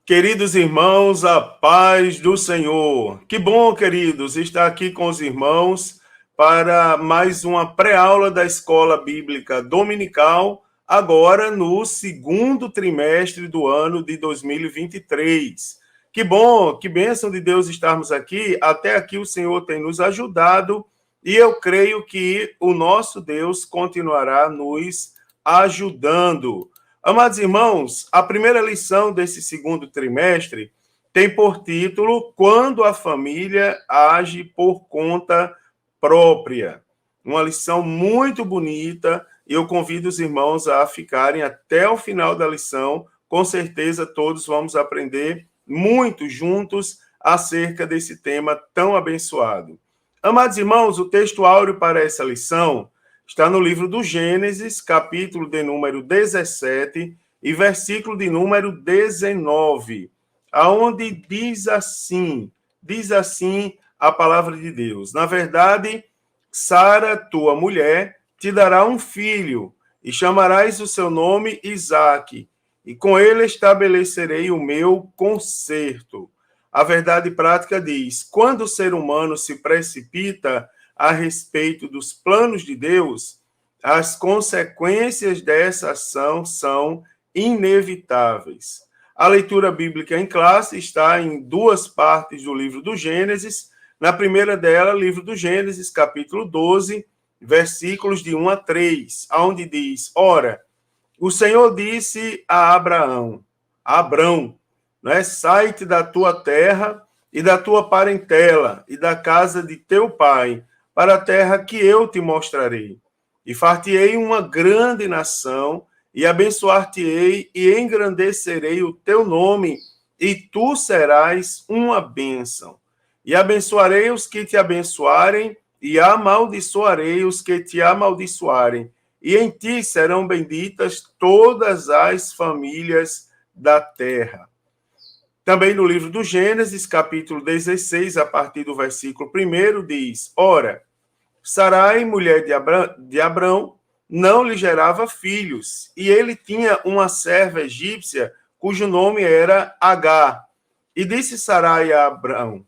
Queridos irmãos, a paz do Senhor. Que bom, queridos, estar aqui com os irmãos para mais uma pré-aula da Escola Bíblica Dominical, agora no segundo trimestre do ano de 2023. Que bom, que bênção de Deus estarmos aqui. Até aqui o Senhor tem nos ajudado e eu creio que o nosso Deus continuará nos ajudando. Amados irmãos, a primeira lição desse segundo trimestre tem por título Quando a família age por conta própria. Uma lição muito bonita e eu convido os irmãos a ficarem até o final da lição. Com certeza todos vamos aprender muito juntos acerca desse tema tão abençoado. Amados irmãos, o texto áureo para essa lição está no livro do Gênesis, capítulo de número 17 e versículo de número 19, aonde diz assim a palavra de Deus: na verdade, Sara, tua mulher, te dará um filho, e chamarás o seu nome Isaque, e com ele estabelecerei o meu concerto. A verdade prática diz: quando o ser humano se precipita a respeito dos planos de Deus, as consequências dessa ação são inevitáveis. A leitura bíblica em classe está em duas partes do livro do Gênesis. Na primeira dela, livro do Gênesis, capítulo 12, versículos de 1 a 3, onde diz: ora, o Senhor disse a Abrão, né, sai-te da tua terra e da tua parentela e da casa de teu pai, para a terra que eu te mostrarei. E far-te-ei uma grande nação, e abençoar-te-ei e engrandecerei o teu nome, e tu serás uma bênção. E abençoarei os que te abençoarem, e amaldiçoarei os que te amaldiçoarem. E em ti serão benditas todas as famílias da terra. Também no livro do Gênesis, capítulo 16, a partir do versículo 1, diz: ora, Sarai, mulher de Abrão, não lhe gerava filhos, e ele tinha uma serva egípcia, cujo nome era Agar. E disse Sarai a Abrão: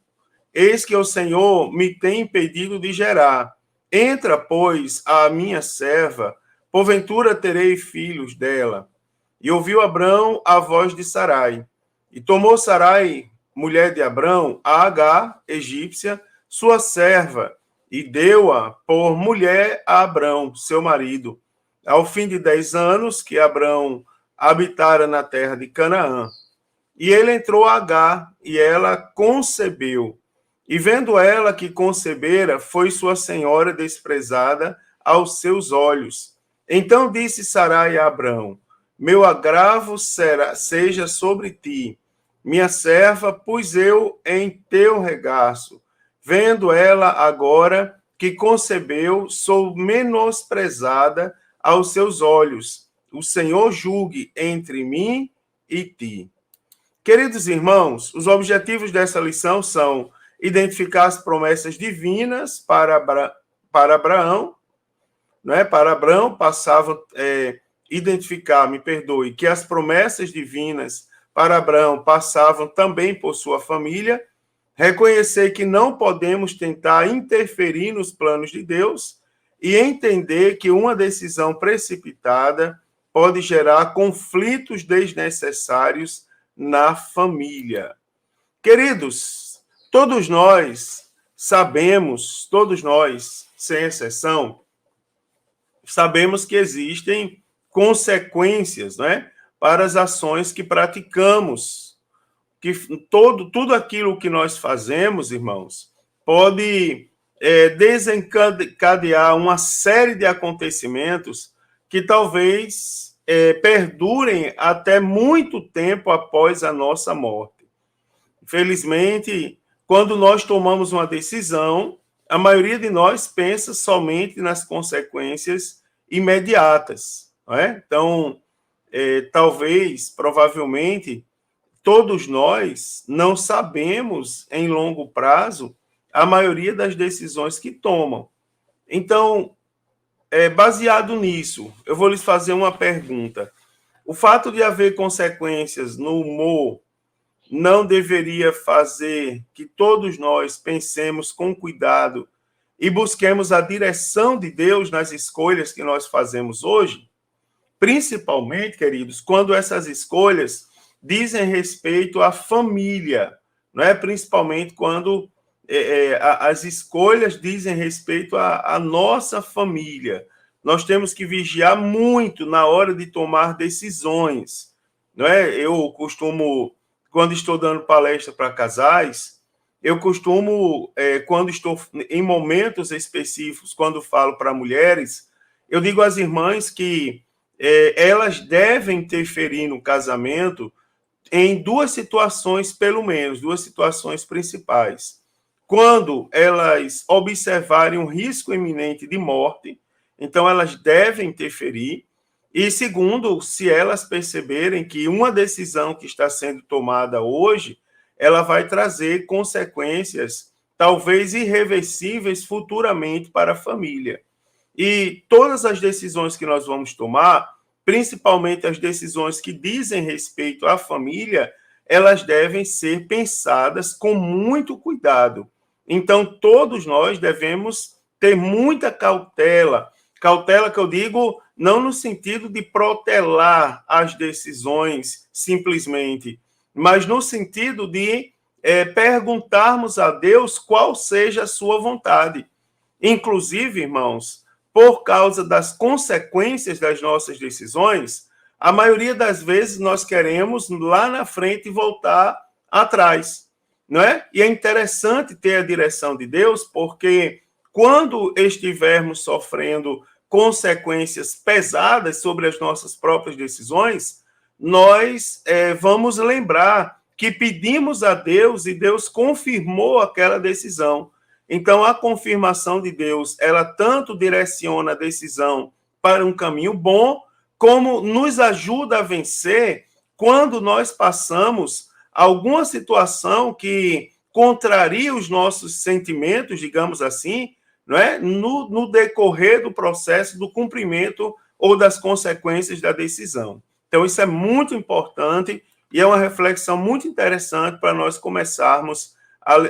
eis que o Senhor me tem impedido de gerar. Entra, pois, a minha serva, porventura terei filhos dela. E ouviu Abrão a voz de Sarai. E tomou Sarai, mulher de Abrão, a Agar, egípcia, sua serva, e deu-a por mulher a Abrão, seu marido, ao fim de 10 anos que Abrão habitara na terra de Canaã. E ele entrou a Agar, e ela concebeu. E vendo ela que concebera, foi sua senhora desprezada aos seus olhos. Então disse Sarai a Abrão: meu agravo seja sobre ti, minha serva, pus eu em teu regaço. Vendo ela agora que concebeu, sou menosprezada aos seus olhos. O Senhor julgue entre mim e ti. Queridos irmãos, os objetivos dessa lição são identificar as promessas divinas para Abraão, né? Para Abraão passavam identificar, que as promessas divinas para Abraão passavam também por sua família, reconhecer que não podemos tentar interferir nos planos de Deus e entender que uma decisão precipitada pode gerar conflitos desnecessários na família. Queridos, todos nós sabemos, todos nós, sem exceção, sabemos que existem consequências, né, para as ações que praticamos, que tudo aquilo que nós fazemos, irmãos, pode desencadear uma série de acontecimentos que talvez perdurem até muito tempo após a nossa morte. Infelizmente, quando nós tomamos uma decisão, a maioria de nós pensa somente nas consequências imediatas, não é? Então, talvez, provavelmente, todos nós não sabemos, em longo prazo, a maioria das decisões que tomam. Então, baseado nisso, eu vou lhes fazer uma pergunta. O fato de haver consequências no humor não deveria fazer que todos nós pensemos com cuidado e busquemos a direção de Deus nas escolhas que nós fazemos hoje? Principalmente, queridos, quando essas escolhas dizem respeito à família, não é? Principalmente quando as escolhas dizem respeito à nossa família. Nós temos que vigiar muito na hora de tomar decisões, não é? Eu costumo, quando estou dando palestra para casais, eu costumo, quando estou em momentos específicos, quando falo para mulheres, eu digo às irmãs que elas devem interferir no casamento em duas situações, pelo menos, duas situações principais. Quando elas observarem um risco iminente de morte, então elas devem interferir. E segundo, se elas perceberem que uma decisão que está sendo tomada hoje, ela vai trazer consequências talvez irreversíveis futuramente para a família. E todas as decisões que nós vamos tomar, principalmente as decisões que dizem respeito à família, elas devem ser pensadas com muito cuidado. Então, todos nós devemos ter muita cautela. Cautela que eu digo não no sentido de protelar as decisões simplesmente, mas no sentido de perguntarmos a Deus qual seja a sua vontade. Inclusive, irmãos, por causa das consequências das nossas decisões, a maioria das vezes nós queremos lá na frente voltar atrás, não é? E é interessante ter a direção de Deus, porque quando estivermos sofrendo consequências pesadas sobre as nossas próprias decisões, nós vamos lembrar que pedimos a Deus e Deus confirmou aquela decisão. Então, a confirmação de Deus, ela tanto direciona a decisão para um caminho bom, como nos ajuda a vencer quando nós passamos alguma situação que contraria os nossos sentimentos, digamos assim, não é? No decorrer do processo do cumprimento ou das consequências da decisão. Então, isso é muito importante e é uma reflexão muito interessante para nós começarmos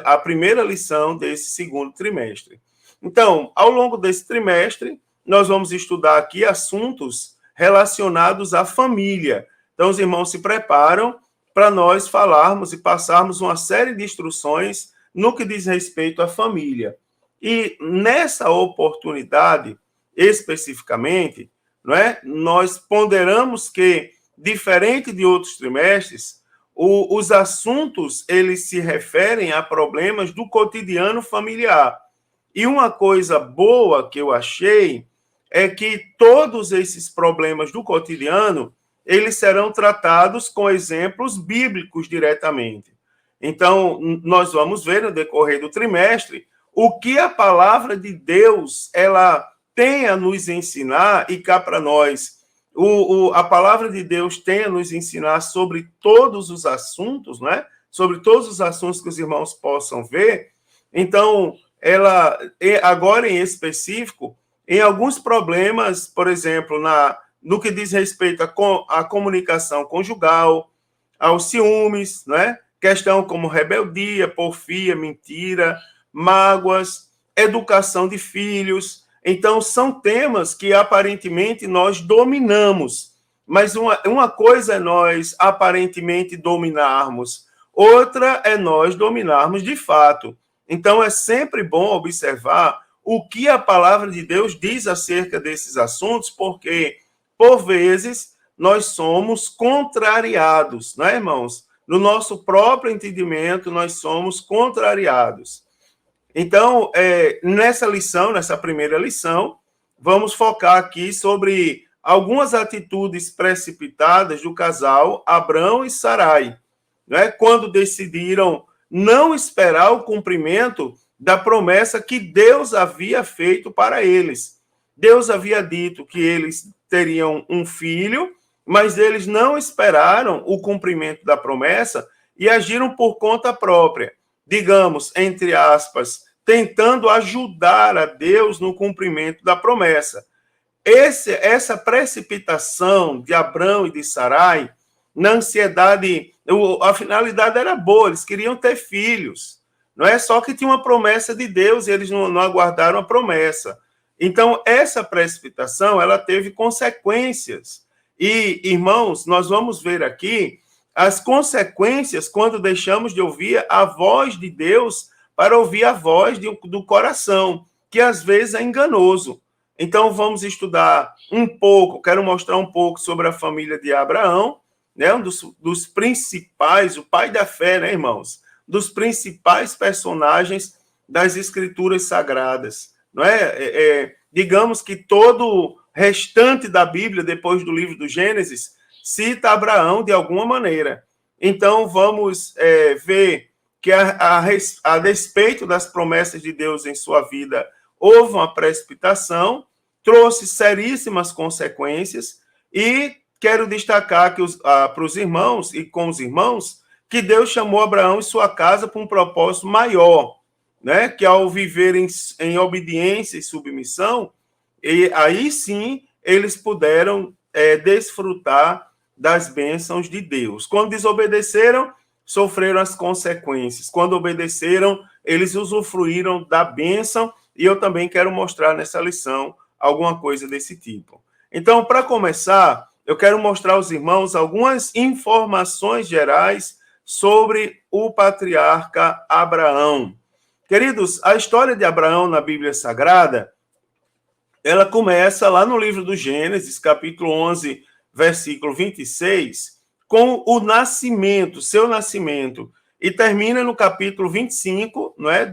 a primeira lição desse segundo trimestre. Então, ao longo desse trimestre, nós vamos estudar aqui assuntos relacionados à família. Então, os irmãos se preparam para nós falarmos e passarmos uma série de instruções no que diz respeito à família. E nessa oportunidade, especificamente, não é? Nós ponderamos que, diferente de outros trimestres, os assuntos, eles se referem a problemas do cotidiano familiar. E uma coisa boa que eu achei é que todos esses problemas do cotidiano, eles serão tratados com exemplos bíblicos diretamente. Então, nós vamos ver no decorrer do trimestre o que a palavra de Deus, ela tem a nos ensinar, e cá para nós, a palavra de Deus tem a nos ensinar sobre todos os assuntos, né? Sobre todos os assuntos que os irmãos possam ver. Então, ela, agora em específico, em alguns problemas, por exemplo, no que diz respeito à comunicação conjugal, aos ciúmes, né? Questão como rebeldia, porfia, mentira, mágoas, educação de filhos. Então, são temas que aparentemente nós dominamos, mas uma coisa é nós aparentemente dominarmos, outra é nós dominarmos de fato. Então, é sempre bom observar o que a palavra de Deus diz acerca desses assuntos, porque, por vezes, nós somos contrariados, né, irmãos? No nosso próprio entendimento, nós somos contrariados. Então, nessa lição, nessa primeira lição, vamos focar aqui sobre algumas atitudes precipitadas do casal Abrão e Sarai, né, quando decidiram não esperar o cumprimento da promessa que Deus havia feito para eles. Deus havia dito que eles teriam um filho, mas eles não esperaram o cumprimento da promessa e agiram por conta própria, digamos, entre aspas, tentando ajudar a Deus no cumprimento da promessa. Essa precipitação de Abrão e de Sarai, na ansiedade A finalidade era boa, eles queriam ter filhos. Não é só que tinha uma promessa de Deus e eles não aguardaram a promessa. Então, essa precipitação, ela teve consequências. E, irmãos, nós vamos ver aqui as consequências quando deixamos de ouvir a voz de Deus para ouvir a voz do coração, que às vezes é enganoso. Então, vamos estudar um pouco, quero mostrar um pouco sobre a família de Abraão, né, um dos principais, o pai da fé, né, irmãos? Dos principais personagens das Escrituras Sagradas. Não é? Digamos que todo o restante da Bíblia, depois do livro do Gênesis, cita Abraão de alguma maneira. Então, vamos ver que, a despeito das promessas de Deus em sua vida, houve uma precipitação, trouxe seríssimas consequências, e quero destacar para os irmãos e com os irmãos que Deus chamou Abraão e sua casa para um propósito maior, né? Que ao viver em obediência e submissão, e aí sim eles puderam desfrutar das bênçãos de Deus. Quando desobedeceram, sofreram as consequências. Quando obedeceram, eles usufruíram da bênção, e eu também quero mostrar nessa lição alguma coisa desse tipo. Então, para começar, eu quero mostrar aos irmãos algumas informações gerais sobre o patriarca Abraão. Queridos, a história de Abraão na Bíblia Sagrada, ela começa lá no livro do Gênesis, capítulo 11, versículo 26, com o nascimento, seu nascimento, e termina no capítulo 25, não é,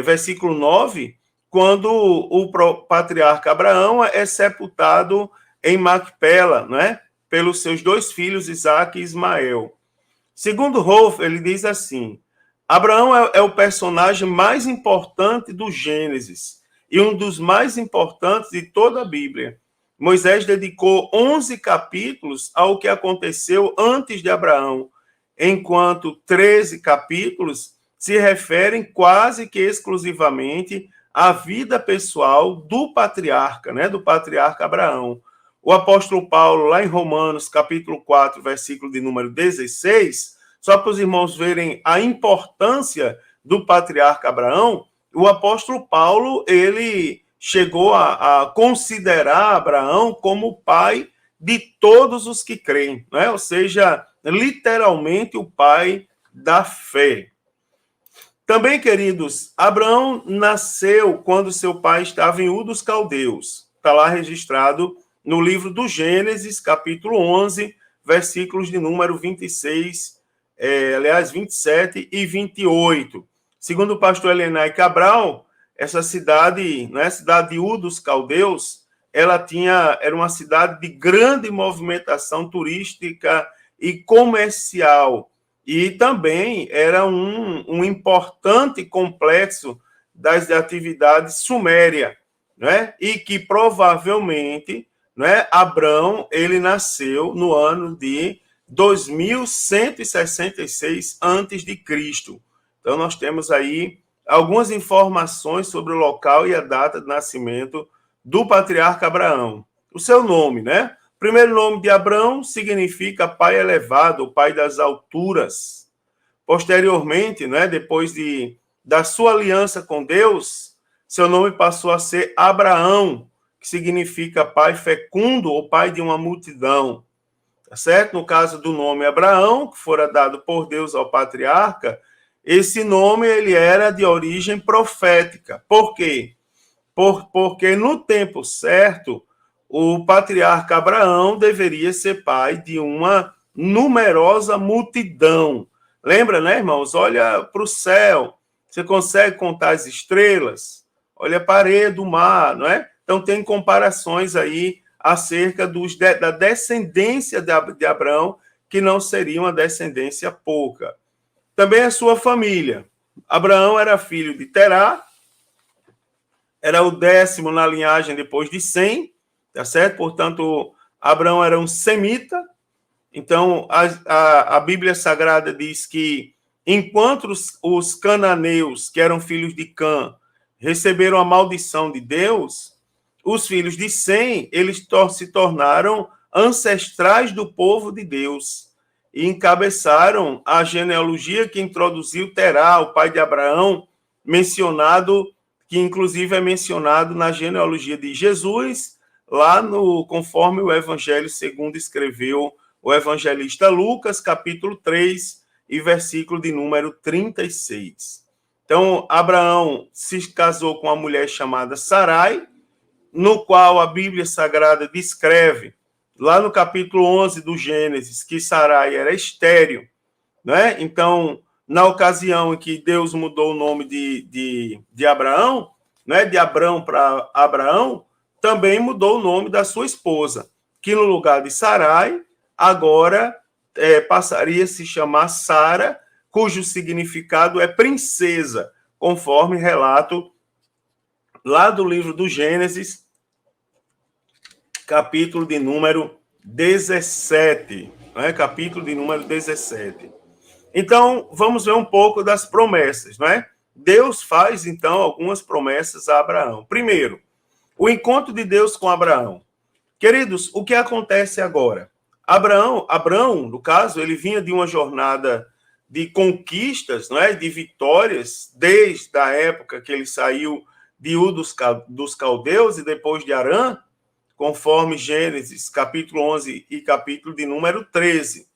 versículo 9, quando o patriarca Abraão é sepultado em Macpela, não é, pelos seus dois filhos, Isaque e Ismael. Segundo Rolf, ele diz assim: Abraão é o personagem mais importante do Gênesis e um dos mais importantes de toda a Bíblia. Moisés dedicou 11 capítulos ao que aconteceu antes de Abraão, enquanto 13 capítulos se referem quase que exclusivamente à vida pessoal do patriarca, né, do patriarca Abraão. O apóstolo Paulo, lá em Romanos, capítulo 4, versículo de número 16, só para os irmãos verem a importância do patriarca Abraão, o apóstolo Paulo, ele chegou a considerar Abraão como o pai de todos os que creem, né? Ou seja, literalmente o pai da fé. Também, queridos, Abraão nasceu quando seu pai estava em Ur dos Caldeus. Está lá registrado no livro do Gênesis, capítulo 11, versículos de número 26, 27 e 28. Segundo o pastor Elenay Cabral, essa cidade, né, a cidade de Ur dos Caldeus, era uma cidade de grande movimentação turística e comercial, e também era um importante complexo das atividades suméria, né? E que provavelmente, né, Abrão, ele nasceu no ano de 2166 a.C. Então, nós temos aí algumas informações sobre o local e a data de nascimento do patriarca Abraão. O seu nome, né? O primeiro nome de Abrão significa pai elevado, pai das alturas. Posteriormente, né, depois da sua aliança com Deus, seu nome passou a ser Abraão, que significa pai fecundo ou pai de uma multidão. Tá certo? No caso do nome Abraão, que fora dado por Deus ao patriarca, esse nome ele era de origem profética. Por quê? Porque no tempo certo, o patriarca Abraão deveria ser pai de uma numerosa multidão. Lembra, né, irmãos? Olha para o céu, você consegue contar as estrelas? Olha a parede do mar, não é? Então, tem comparações aí acerca da descendência de Abraão, que não seria uma descendência pouca. Também a sua família. Abraão era filho de Terá, era o 10º na linhagem depois de Sem, tá certo? Portanto, Abraão era um semita. Então, a Bíblia Sagrada diz que enquanto os cananeus, que eram filhos de Cã, receberam a maldição de Deus, os filhos de Sem, eles se tornaram ancestrais do povo de Deus. e encabeçaram a genealogia que introduziu Terá, o pai de Abraão, mencionado, que inclusive é mencionado na genealogia de Jesus, lá no conforme o Evangelho segundo escreveu o evangelista Lucas, capítulo 3, e versículo de número 36. Então, Abraão se casou com uma mulher chamada Sarai, no qual a Bíblia Sagrada descreve, lá no capítulo 11 do Gênesis, que Sarai era estéril, né? Então, na ocasião em que Deus mudou o nome de Abraão, né? De Abrão para Abraão, também mudou o nome da sua esposa, que no lugar de Sarai, agora passaria a se chamar Sara, cujo significado é princesa, conforme relato lá do livro do Gênesis, capítulo de número 17. Né? Capítulo de número 17. Então, vamos ver um pouco das promessas, não é? Deus faz, então, algumas promessas a Abraão. Primeiro, o encontro de Deus com Abraão. Queridos, o que acontece agora? Abraão, no caso, ele vinha de uma jornada de conquistas, não é? De vitórias, desde a época que ele saiu de Ur dos Caldeus e depois de Harã, conforme Gênesis, capítulo 11 e capítulo de número 13.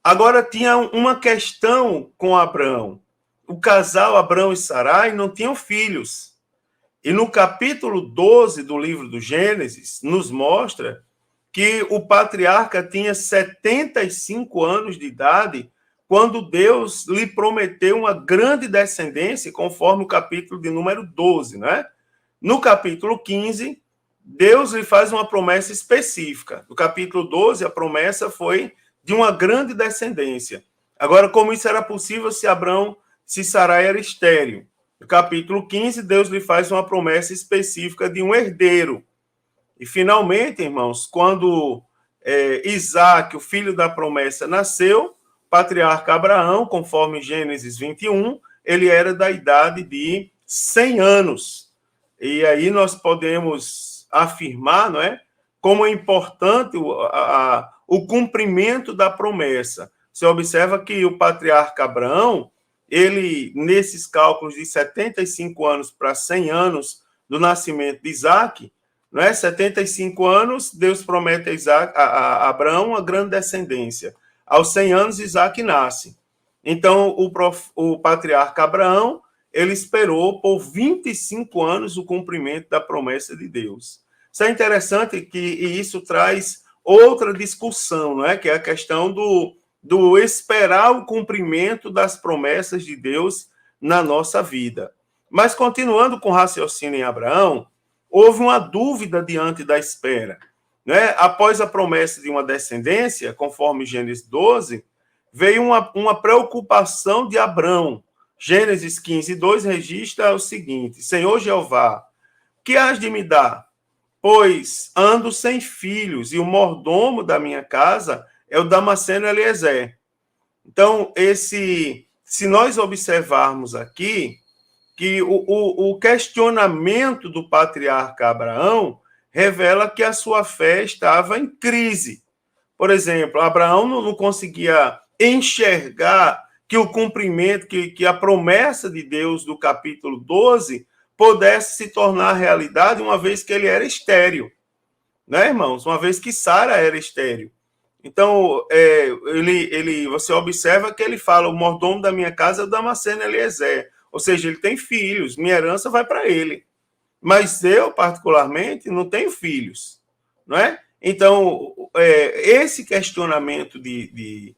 Agora, tinha uma questão com Abraão. O casal Abrão e Sarai não tinham filhos. E no capítulo 12 do livro do Gênesis, nos mostra que o patriarca tinha 75 anos de idade quando Deus lhe prometeu uma grande descendência, conforme o capítulo de número 12, né? No capítulo 15, Deus lhe faz uma promessa específica. No capítulo 12, a promessa foi de uma grande descendência. Agora, como isso era possível se Sarai era estéril? No capítulo 15, Deus lhe faz uma promessa específica de um herdeiro. E, finalmente, irmãos, quando Isaac, o filho da promessa, nasceu, o patriarca Abraão, conforme Gênesis 21, ele era da idade de 100 anos. E aí nós podemos afirmar, não é, como é importante o cumprimento da promessa. Você observa que o patriarca Abraão, ele, nesses cálculos de 75 anos para 100 anos do nascimento de Isaac, não é? 75 anos, Deus promete a Abraão uma grande descendência. Aos 100 anos, Isaac nasce. Então, o patriarca Abraão, ele esperou por 25 anos o cumprimento da promessa de Deus. Isso é interessante que isso traz outra discussão, não é? Que é a questão do esperar o cumprimento das promessas de Deus na nossa vida. Mas, continuando com o raciocínio em Abraão, houve uma dúvida diante da espera. Né? Após a promessa de uma descendência, conforme Gênesis 12, veio uma preocupação de Abrão. Gênesis 15, 2 registra o seguinte: Senhor Jeová, que hás de me dar? Pois ando sem filhos, e o mordomo da minha casa é o Damasceno Eliezer. Então, se nós observarmos aqui, que o questionamento do patriarca Abraão revela que a sua fé estava em crise. Por exemplo, Abraão não conseguia enxergar que o cumprimento, que a promessa de Deus do capítulo 12 pudesse se tornar realidade, uma vez que ele era estéril. Né, irmãos? Uma vez que Sara era estéril. Então, você observa que ele fala: o mordomo da minha casa é o Damasceno Eliezer. Ou seja, ele tem filhos, minha herança vai para ele. Mas eu, particularmente, não tenho filhos. Não é? Então, esse questionamento de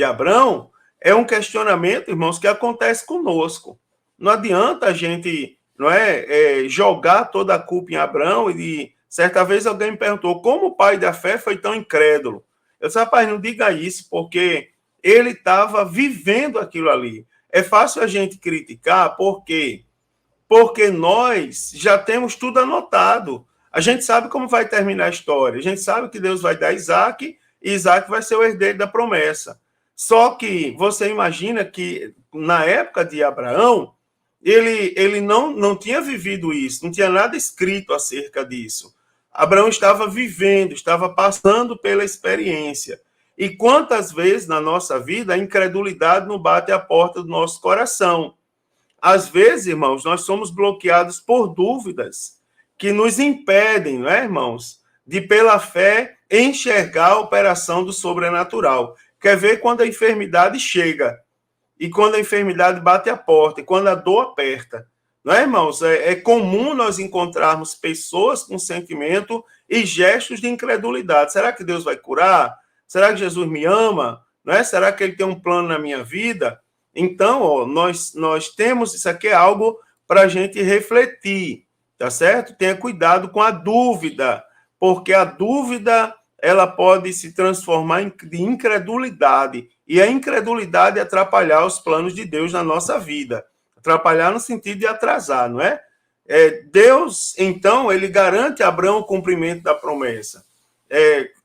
Abrão é um questionamento, irmãos, que acontece conosco. Não adianta a gente jogar toda a culpa em Abrão. E certa vez alguém me perguntou como o pai da fé foi tão incrédulo. Eu disse: rapaz, não diga isso, porque ele estava vivendo aquilo ali. É fácil a gente criticar, por quê? Porque nós já temos tudo anotado. A gente sabe como vai terminar a história. A gente sabe que Deus vai dar Isaac, e Isaac vai ser o herdeiro da promessa. Só que você imagina que, na época de Abraão, ele não tinha vivido isso, não tinha nada escrito acerca disso. Abraão estava vivendo, estava passando pela experiência. E quantas vezes na nossa vida a incredulidade não bate à porta do nosso coração? Às vezes, irmãos, nós somos bloqueados por dúvidas que nos impedem, não é, irmãos, de pela fé enxergar a operação do sobrenatural. Quer ver quando a enfermidade chega e quando a enfermidade bate a porta e quando a dor aperta. Não é, irmãos? É comum nós encontrarmos pessoas com sentimento e gestos de incredulidade. Será que Deus vai curar? Será que Jesus me ama? Não é? Será que ele tem um plano na minha vida? Então, ó, nós temos, isso aqui é algo para a gente refletir, tá certo? Tenha cuidado com a dúvida, porque a dúvida ela pode se transformar em incredulidade, e a incredulidade atrapalhar os planos de Deus na nossa vida. Atrapalhar no sentido de atrasar, não é? Deus, então, ele garante a Abraão o cumprimento da promessa.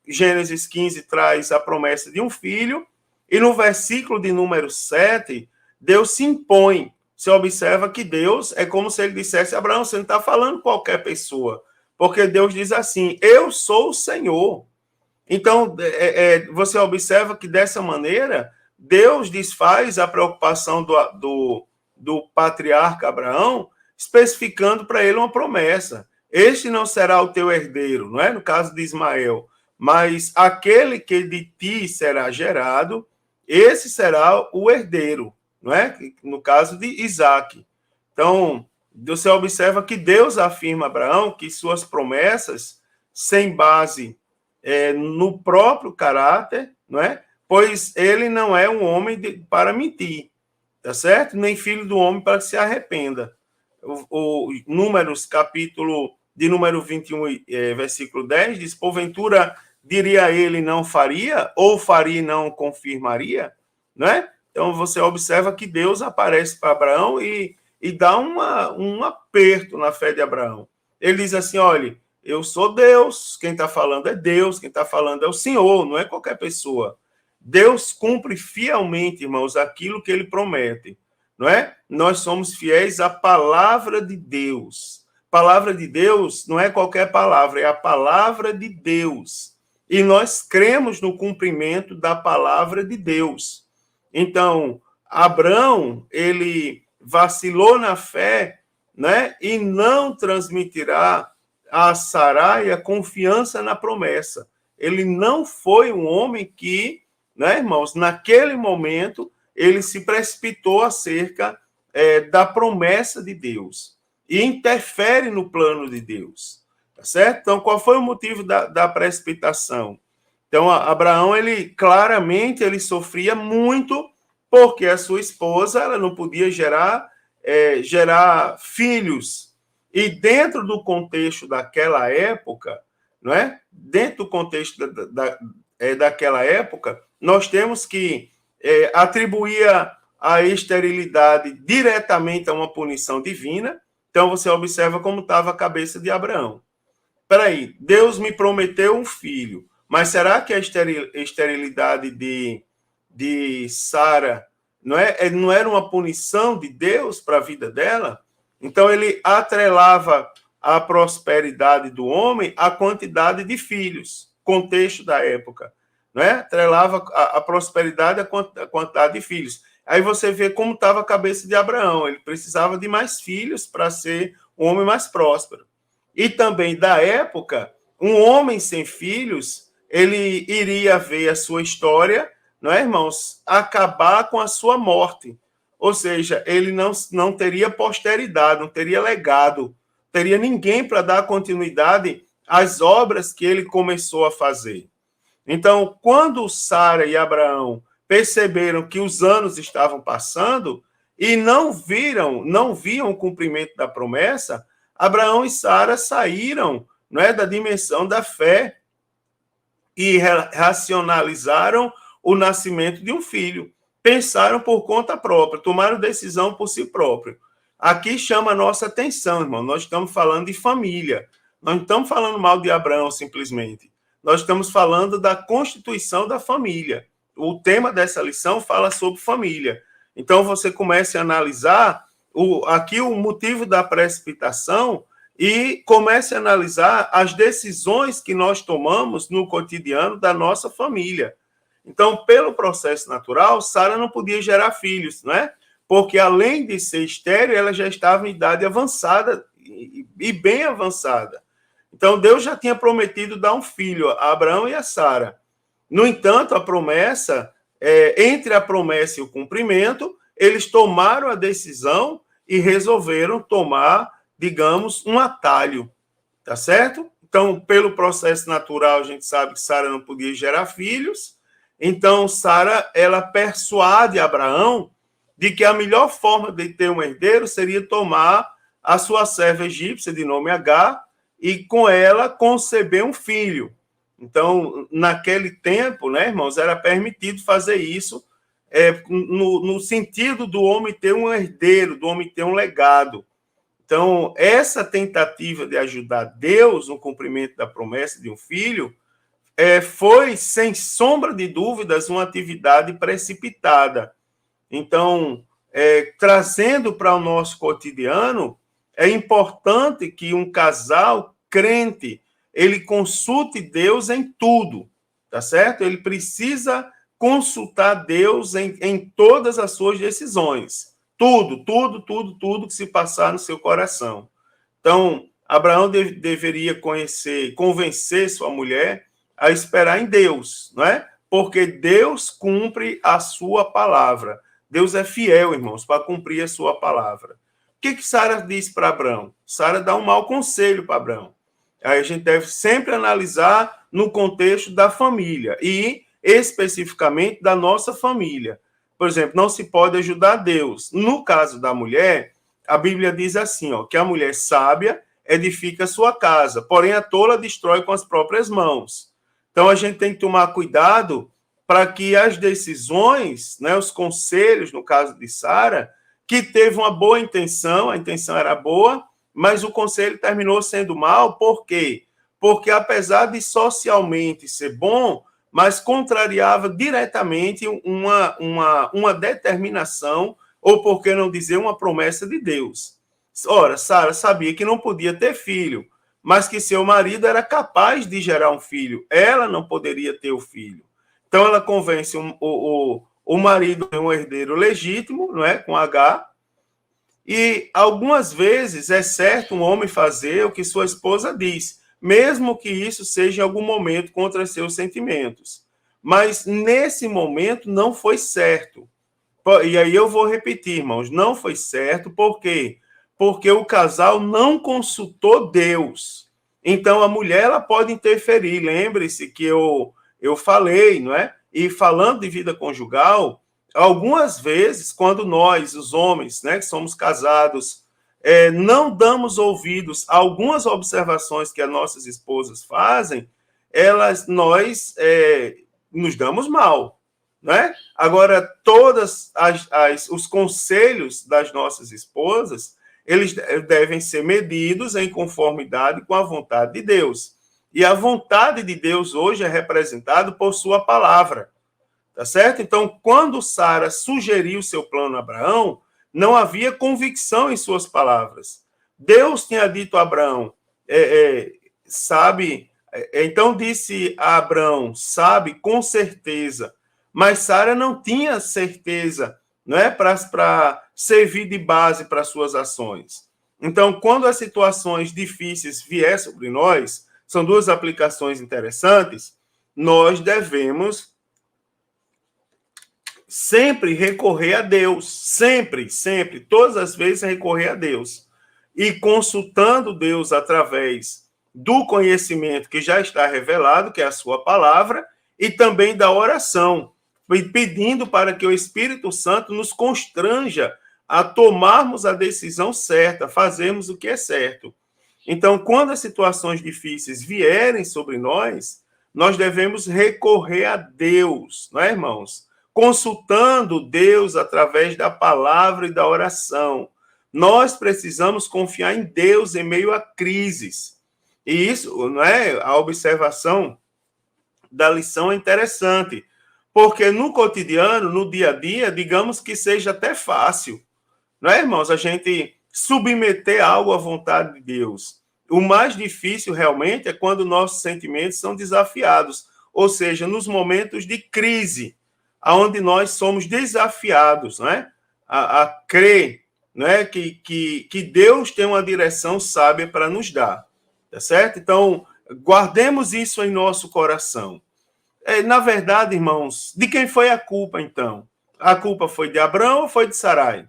Gênesis 15 traz a promessa de um filho, e no versículo de número 7, Deus se impõe. Você observa que Deus é como se ele dissesse: Abraão, você não está falando qualquer pessoa, porque Deus diz assim: eu sou o Senhor. Então, você observa que dessa maneira, Deus desfaz a preocupação do patriarca Abraão, especificando para ele uma promessa. Este não será o teu herdeiro, não é? No caso de Ismael, mas aquele que de ti será gerado, esse será o herdeiro, não é? No caso de Isaque. Então, você observa que Deus afirma a Abraão que suas promessas, sem base no próprio caráter, não é? Pois ele não é um homem para mentir, tá certo? Nem filho do homem para que se arrependa. O Números, capítulo de número 21, versículo 10, diz: porventura diria ele não faria, ou faria e não confirmaria, não é? Então você observa que Deus aparece para Abraão e dá um aperto na fé de Abraão. Ele diz assim: olha, eu sou Deus, quem está falando é Deus, quem está falando é o Senhor, não é qualquer pessoa. Deus cumpre fielmente, irmãos, aquilo que ele promete, não é? Nós somos fiéis à palavra de Deus. Palavra de Deus não é qualquer palavra, é a palavra de Deus. E nós cremos no cumprimento da palavra de Deus. Então, Abraão, ele vacilou na fé, né? E não transmitirá a Sarai a confiança na promessa. Ele não foi um homem que, né, irmãos, naquele momento, ele se precipitou acerca da promessa de Deus e interfere no plano de Deus, tá certo? Então, qual foi o motivo da precipitação? Então, Abraão, ele claramente, ele sofria muito porque a sua esposa, ela não podia gerar filhos. E dentro do contexto daquela época, não é? Dentro do contexto daquela época, nós temos que atribuir a esterilidade diretamente a uma punição divina. Então, você observa como estava a cabeça de Abraão. Espera aí, Deus me prometeu um filho, mas será que a esterilidade de Sara não era uma punição de Deus para a vida dela? Então, ele atrelava a prosperidade do homem à quantidade de filhos, contexto da época, não é? Atrelava a prosperidade à quantidade de filhos. Aí você vê como estava a cabeça de Abraão. Ele precisava de mais filhos para ser um homem mais próspero. E também, da época, um homem sem filhos, ele iria ver a sua história, não é, irmãos, acabar com a sua morte. Ou seja, ele não teria posteridade, não teria legado, teria ninguém para dar continuidade às obras que ele começou a fazer. Então, quando Sara e Abraão perceberam que os anos estavam passando e não viam o cumprimento da promessa, Abraão e Sara saíram, não é, da dimensão da fé e racionalizaram o nascimento de um filho. Pensaram por conta própria, tomaram decisão por si próprio. Aqui chama a nossa atenção, irmão. Nós estamos falando de família. Nós não estamos falando mal de Abraão, simplesmente. Nós estamos falando da constituição da família. O tema dessa lição fala sobre família. Então, você comece a analisar aqui o motivo da precipitação e comece a analisar as decisões que nós tomamos no cotidiano da nossa família. Então, pelo processo natural, Sara não podia gerar filhos, não é? Porque além de ser estéril, ela já estava em idade avançada e bem avançada. Então, Deus já tinha prometido dar um filho a Abraão e a Sara. No entanto, a promessa, entre a promessa e o cumprimento, eles tomaram a decisão e resolveram tomar, digamos, um atalho, tá certo? Então, pelo processo natural, a gente sabe que Sara não podia gerar filhos. Então, Sara, ela persuade Abraão de que a melhor forma de ter um herdeiro seria tomar a sua serva egípcia, de nome Agar, e com ela conceber um filho. Então, naquele tempo, né, irmãos, era permitido fazer isso no sentido do homem ter um herdeiro, do homem ter um legado. Então, essa tentativa de ajudar Deus no cumprimento da promessa de um filho foi, sem sombra de dúvidas, uma atividade precipitada. Então, trazendo para o nosso cotidiano, é importante que um casal crente, ele consulte Deus em tudo, tá certo? Ele precisa consultar Deus em todas as suas decisões. Tudo que se passar no seu coração. Então, Abraão deveria convencer sua mulher a esperar em Deus, não é? Porque Deus cumpre a sua palavra. Deus é fiel, irmãos, para cumprir a sua palavra. O que Sara diz para Abraão? Sara dá um mau conselho para Abraão. Aí a gente deve sempre analisar no contexto da família e especificamente da nossa família. Por exemplo, não se pode ajudar Deus. No caso da mulher, a Bíblia diz assim, ó, que a mulher sábia edifica a sua casa, porém a tola destrói com as próprias mãos. Então a gente tem que tomar cuidado para que as decisões, né, os conselhos, no caso de Sara, que teve uma boa intenção, a intenção era boa, mas o conselho terminou sendo mal, por quê? Porque apesar de socialmente ser bom, mas contrariava diretamente uma determinação, ou por que não dizer, uma promessa de Deus. Ora, Sara sabia que não podia ter filho, mas que seu marido era capaz de gerar um filho. Ela não poderia ter o filho. Então, ela convence o marido de um herdeiro legítimo, não é? Com H. E algumas vezes é certo um homem fazer o que sua esposa diz, mesmo que isso seja em algum momento contra seus sentimentos. Mas nesse momento não foi certo. E aí eu vou repetir, irmãos, não foi certo, por quê? Porque o casal não consultou Deus. Então a mulher ela pode interferir. Lembre-se que eu falei, não é? E falando de vida conjugal, algumas vezes, quando nós, os homens, né, que somos casados, não damos ouvidos a algumas observações que as nossas esposas fazem, nós nos damos mal, né? Agora, todos os conselhos das nossas esposas, eles devem ser medidos em conformidade com a vontade de Deus. E a vontade de Deus hoje é representada por sua palavra. Tá certo? Então, quando Sara sugeriu seu plano a Abraão, não havia convicção em suas palavras. Deus tinha dito a Abraão, sabe? Então disse a Abraão, sabe, com certeza. Mas Sara não tinha certeza, não é, para servir de base para suas ações. Então, quando as situações difíceis vierem sobre nós, são duas aplicações interessantes, nós devemos sempre recorrer a Deus, sempre, todas as vezes recorrer a Deus. E consultando Deus através do conhecimento que já está revelado, que é a sua palavra, e também da oração, pedindo para que o Espírito Santo nos constranja a tomarmos a decisão certa, fazermos o que é certo. Então, quando as situações difíceis vierem sobre nós, nós devemos recorrer a Deus, não é, irmãos? Consultando Deus através da palavra e da oração. Nós precisamos confiar em Deus em meio a crises. E isso, não é? A observação da lição é interessante, porque no cotidiano, no dia a dia, digamos que seja até fácil, não é, irmãos? A gente submeter algo à vontade de Deus. O mais difícil realmente é quando nossos sentimentos são desafiados ou seja, nos momentos de crise, onde nós somos desafiados, né, a crer, né, que Deus tem uma direção sábia para nos dar, tá certo? Então, guardemos isso em nosso coração. Na verdade, irmãos, de quem foi a culpa, então? A culpa foi de Abrão ou foi de Sarai?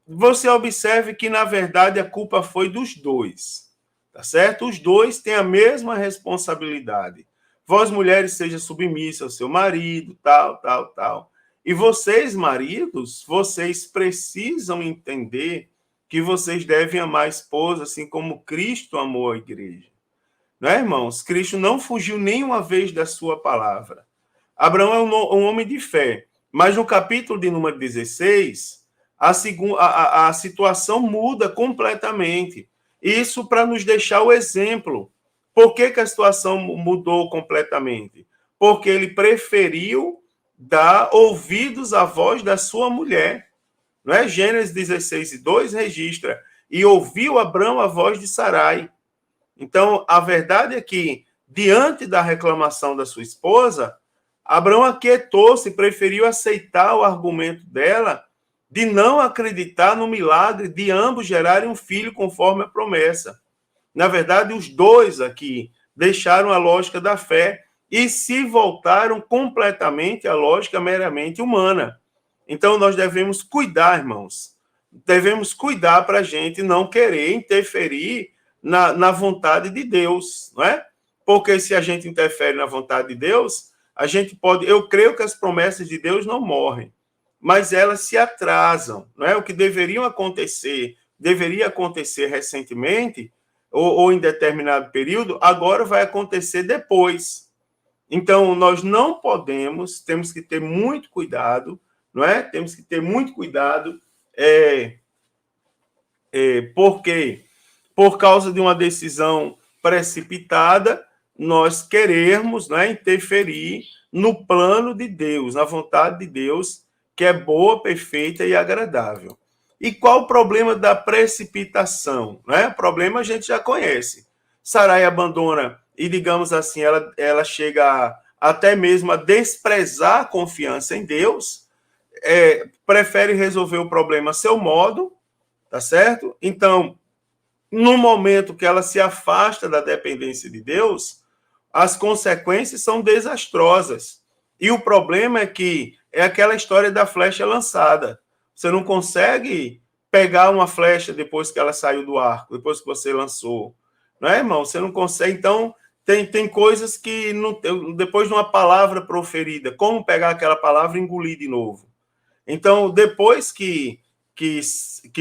Você observe que, na verdade, a culpa foi dos dois, tá certo? Os dois têm a mesma responsabilidade. Vós, mulheres, seja submissa ao seu marido, tal, tal, tal. E vocês, maridos, vocês precisam entender que vocês devem amar a esposa assim como Cristo amou a igreja. Não é, irmãos? Cristo não fugiu nenhuma vez da sua palavra. Abraão é um homem de fé, mas no capítulo de número 16, a situação muda completamente. Isso para nos deixar o exemplo. Por que a situação mudou completamente? Porque ele preferiu dar ouvidos à voz da sua mulher. Não é? Gênesis 16:2 registra: e ouviu Abraão a voz de Sarai. Então, a verdade é que, diante da reclamação da sua esposa, Abraão aquietou-se e preferiu aceitar o argumento dela de não acreditar no milagre de ambos gerarem um filho conforme a promessa. Na verdade, os dois aqui deixaram a lógica da fé e se voltaram completamente à lógica meramente humana. Então, nós devemos cuidar, irmãos. Devemos cuidar para a gente não querer interferir na vontade de Deus, não é? Porque se a gente interfere na vontade de Deus, a gente pode... Eu creio que as promessas de Deus não morrem, mas elas se atrasam, não é? O que deveria acontecer recentemente, ou em determinado período, agora vai acontecer depois. Então, nós não podemos, temos que ter muito cuidado, não é? Temos que ter muito cuidado, porque, por causa de uma decisão precipitada, nós queremos, né, interferir no plano de Deus, na vontade de Deus, que é boa, perfeita e agradável. E qual o problema da precipitação? Né? O problema a gente já conhece. Sarai abandona e, digamos assim, ela chega até mesmo a desprezar a confiança em Deus, prefere resolver o problema a seu modo, tá certo? Então, no momento que ela se afasta da dependência de Deus, as consequências são desastrosas. E o problema é que é aquela história da flecha lançada. Você não consegue pegar uma flecha depois que ela saiu do arco, depois que você lançou. Não é, irmão? Você não consegue. Então, tem coisas que, não, depois de uma palavra proferida, como pegar aquela palavra e engolir de novo? Então, depois que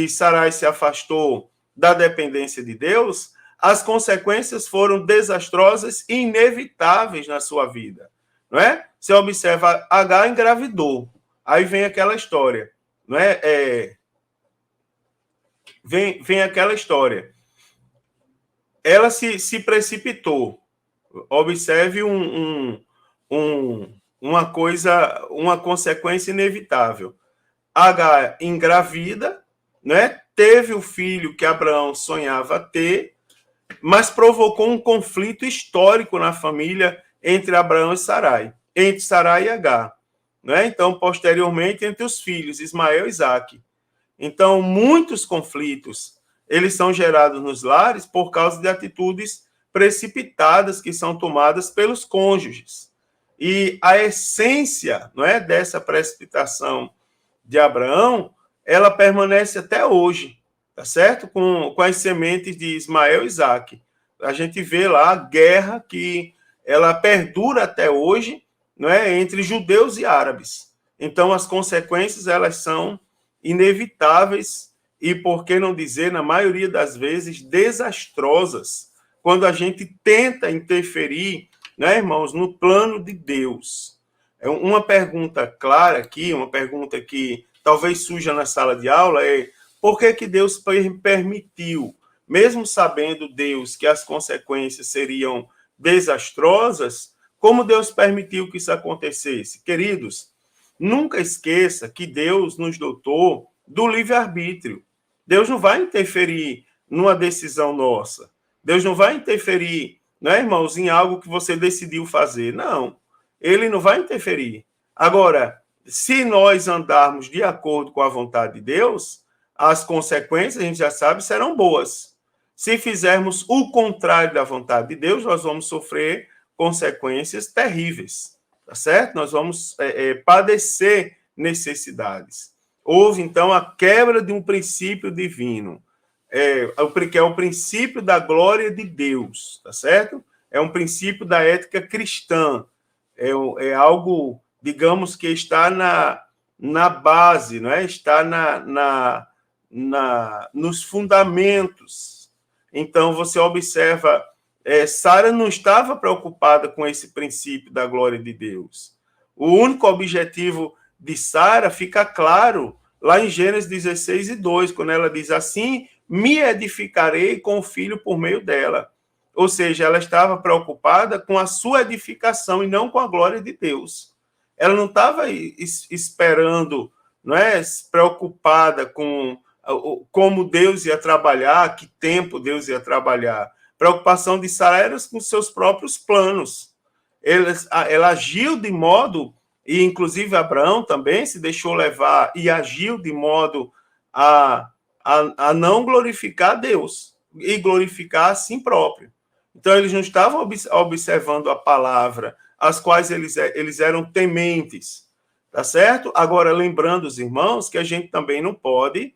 Sarai se afastou da dependência de Deus, as consequências foram desastrosas e inevitáveis na sua vida. Não é? Você observa, Agar engravidou. Aí vem aquela história. Não é? Vem aquela história. Ela se precipitou. Observe uma coisa, uma consequência inevitável. Agar engravida, né? Teve o filho que Abraão sonhava ter, mas provocou um conflito histórico na família entre Abraão e Sarai, entre Sarai e Agar. Né? Então, posteriormente, entre os filhos Ismael e Isaque. Então, muitos conflitos eles são gerados nos lares por causa de atitudes precipitadas que são tomadas pelos cônjuges. E a essência, não é, dessa precipitação de Abraão, ela permanece até hoje, tá certo? Com as sementes de Ismael e Isaque. A gente vê lá a guerra que ela perdura até hoje, não é, entre judeus e árabes. Então, as consequências, elas são inevitáveis e, por que não dizer, na maioria das vezes, desastrosas, quando a gente tenta interferir, né, irmãos, no plano de Deus. É uma pergunta clara aqui, uma pergunta que talvez surja na sala de aula é: por que Deus permitiu, mesmo sabendo Deus que as consequências seriam desastrosas, como Deus permitiu que isso acontecesse? Queridos, nunca esqueça que Deus nos dotou do livre-arbítrio. Deus não vai interferir numa decisão nossa. Deus não vai interferir né, irmãos, em algo que você decidiu fazer. Não, ele não vai interferir. Agora, se nós andarmos de acordo com a vontade de Deus, as consequências, a gente já sabe, serão boas. Se fizermos o contrário da vontade de Deus, nós vamos sofrer consequências terríveis, tá certo? Nós vamos padecer necessidades. Houve, então, a quebra de um princípio divino, que é o princípio da glória de Deus, tá certo? É um princípio da ética cristã, é algo, digamos, que está na base, não é? Está nos fundamentos. Então, você observa, Sara não estava preocupada com esse princípio da glória de Deus. O único objetivo de Sara fica claro lá em Gênesis 16:2, quando ela diz assim: me edificarei com o filho por meio dela. Ou seja, ela estava preocupada com a sua edificação e não com a glória de Deus. Ela não estava esperando, não é, preocupada com como Deus ia trabalhar, que tempo Deus ia trabalhar. A preocupação de Sara era com seus próprios planos. Ela agiu de modo, e inclusive Abraão também se deixou levar e agiu de modo a não glorificar Deus e glorificar a si próprio. Então, eles não estavam observando a palavra, as quais eles eram tementes, tá certo? Agora, lembrando os irmãos que a gente também não pode,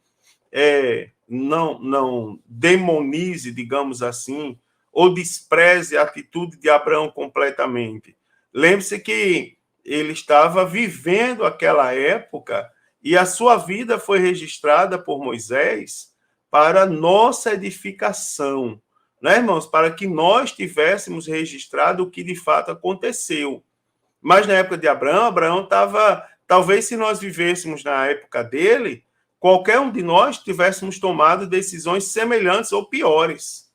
não demonize, digamos assim, ou despreze a atitude de Abraão completamente. Lembre-se que ele estava vivendo aquela época e a sua vida foi registrada por Moisés para nossa edificação, né, irmãos? Para que nós tivéssemos registrado o que de fato aconteceu. Mas na época de Abraão estava, talvez se nós vivêssemos na época dele, qualquer um de nós tivéssemos tomado decisões semelhantes ou piores.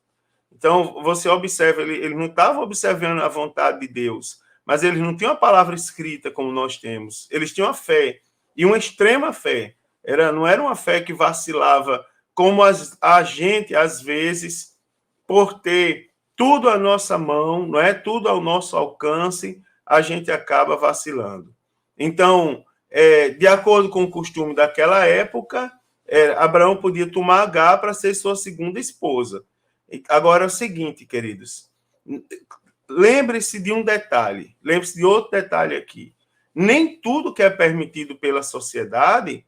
Então, você observa, ele não estava observando a vontade de Deus, mas eles não tinham a palavra escrita como nós temos. Eles tinham a fé, e uma extrema fé. Não era uma fé que vacilava, como a gente, às vezes, por ter tudo à nossa mão, não é? Tudo ao nosso alcance, a gente acaba vacilando. Então, de acordo com o costume daquela época, Abraão podia tomar Agar para ser sua segunda esposa. Agora é o seguinte, queridos, lembre-se de um detalhe, lembre-se de outro detalhe aqui. Nem tudo que é permitido pela sociedade